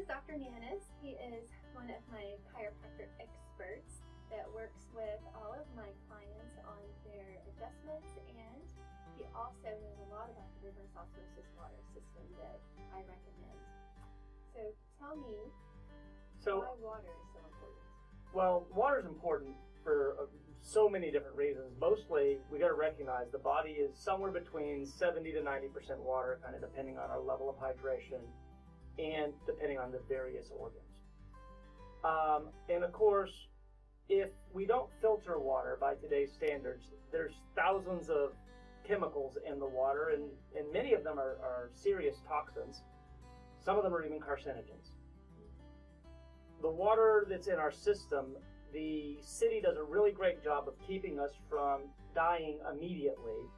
is Dr. Nannis. He is one of my chiropractor experts that works with all of my clients on their adjustments, and he also knows a lot about the reverse osmosis water system that I recommend. So tell me why water is so important. Well, water is important for so many different reasons. Mostly, we got to recognize the body is somewhere between 70 to 90% water, kind of depending on our level of hydration and depending on the various organs. And of course, if we don't filter water by today's standards, there's thousands of chemicals in the water, and many of them are serious toxins. Some of them are even carcinogens. The water that's in our system, the city does a really great job of keeping us from dying immediately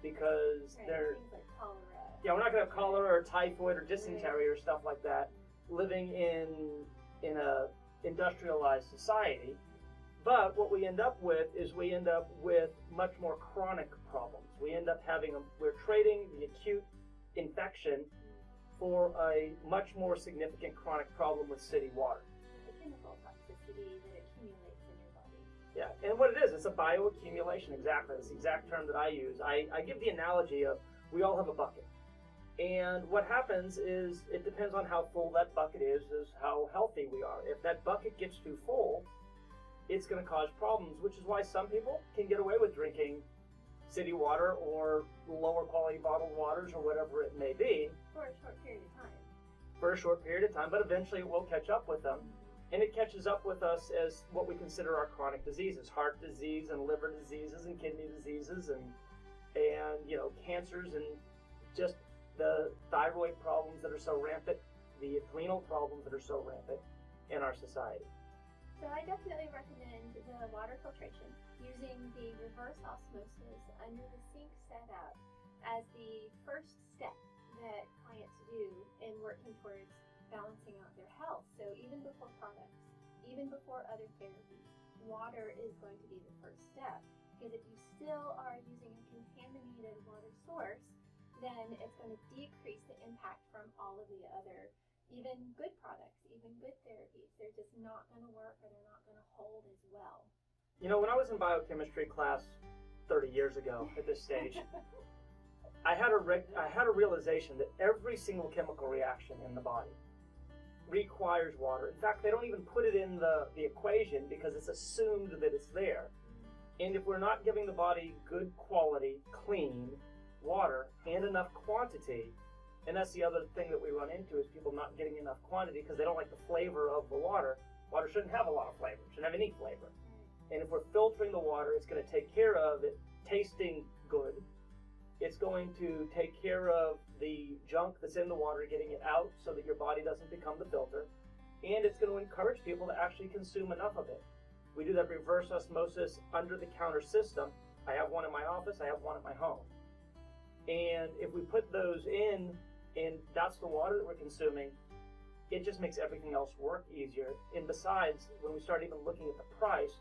because they're things like cholera. Yeah, we're not going to have cholera or typhoid or dysentery or stuff like that living in a industrialized society. But what we end up with is we end up with much more chronic problems. We end up we're trading the acute infection for a much more significant chronic problem with city water. The chemical toxicity that accumulates in your body. Yeah, and what it is, it's a bioaccumulation, exactly. That's the exact term that I use. I give the analogy of we all have a bucket. And what happens is it depends on how full that bucket is how healthy we are. If that bucket gets too full, it's going to cause problems, which is why some people can get away with drinking city water or lower quality bottled waters or whatever it may be. For a short period of time. For a short period of time, but eventually it will catch up with them. And it catches up with us as what we consider our chronic diseases, heart disease and liver diseases and kidney diseases and cancers and just the thyroid problems that are so rampant, the adrenal problems that are so rampant in our society. So I definitely recommend the water filtration using the reverse osmosis under the sink setup as the first step that clients do in working towards balancing out their health. So even before products, even before other therapies, water is going to be the first step. Because if you still are using a contaminated water source, then it's going to decrease the impact from all of the other, even good products, even good therapies. They're just not going to work, or they're not going to hold as well. You know, when I was in biochemistry class 30 years ago at this stage, I had a realization that every single chemical reaction in the body requires water. In fact, they don't even put it in the equation because it's assumed that it's there. And if we're not giving the body good quality, clean water and enough quantity, and that's the other thing that we run into is people not getting enough quantity because they don't like the flavor of the water. Water shouldn't have a lot of flavor, shouldn't have any flavor. And if we're filtering the water, it's going to take care of it tasting good. It's going to take care of the junk that's in the water, getting it out so that your body doesn't become the filter. And it's going to encourage people to actually consume enough of it. We do that reverse osmosis under-the-counter system. I have one in my office, I have one at my home. And if we put those in, and that's the water that we're consuming, it just makes everything else work easier. And besides, when we start even looking at the price,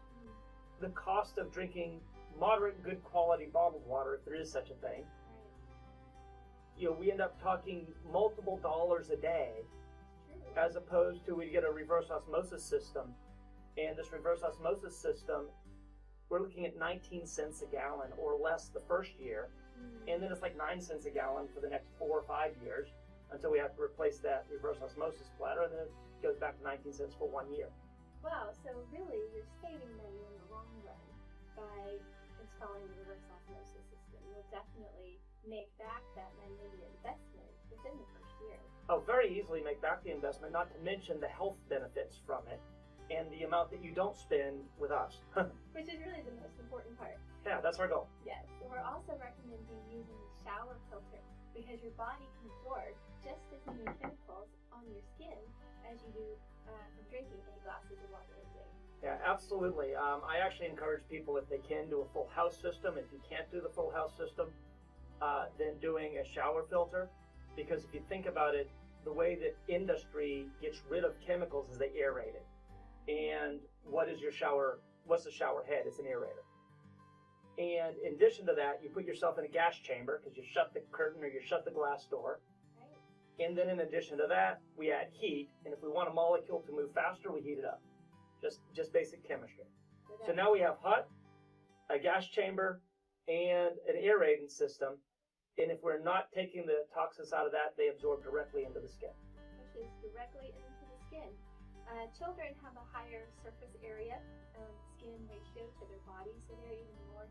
the cost of drinking moderate good quality bottled water, if there is such a thing, we end up talking multiple dollars a day, as opposed to we get a reverse osmosis system. And this reverse osmosis system, we're looking at 19 cents a gallon or less the first year. And then it's like 9 cents a gallon for the next 4 or 5 years until we have to replace that reverse osmosis bladder, and then it goes back to 19 cents for 1 year. Wow, so really you're saving money in the long run by installing the reverse osmosis system. You'll definitely make back that money in the investment within the first year. Oh, very easily make back the investment, not to mention the health benefits from it and the amount that you don't spend with us. Which is really the most important part. Yeah, that's our goal. Yes, so we're also recommending using the shower filter because your body can absorb just as many chemicals on your skin as you do from drinking 8 glasses of water a day. Yeah, absolutely. I actually encourage people, if they can, do a full house system. If you can't do the full house system, then doing a shower filter. Because if you think about it, the way that industry gets rid of chemicals is they aerate it. And what's the shower head? It's an aerator. And in addition to that, you put yourself in a gas chamber because you shut the curtain or you shut the glass door. Right. And then in addition to that, we add heat. And if we want a molecule to move faster, we heat it up. Just basic chemistry. So now we have hot, a gas chamber, and an aerating system. And if we're not taking the toxins out of that, they absorb directly into the skin. Which is directly into the skin. Children have a higher surface area, skin ratio to their body, so they're even more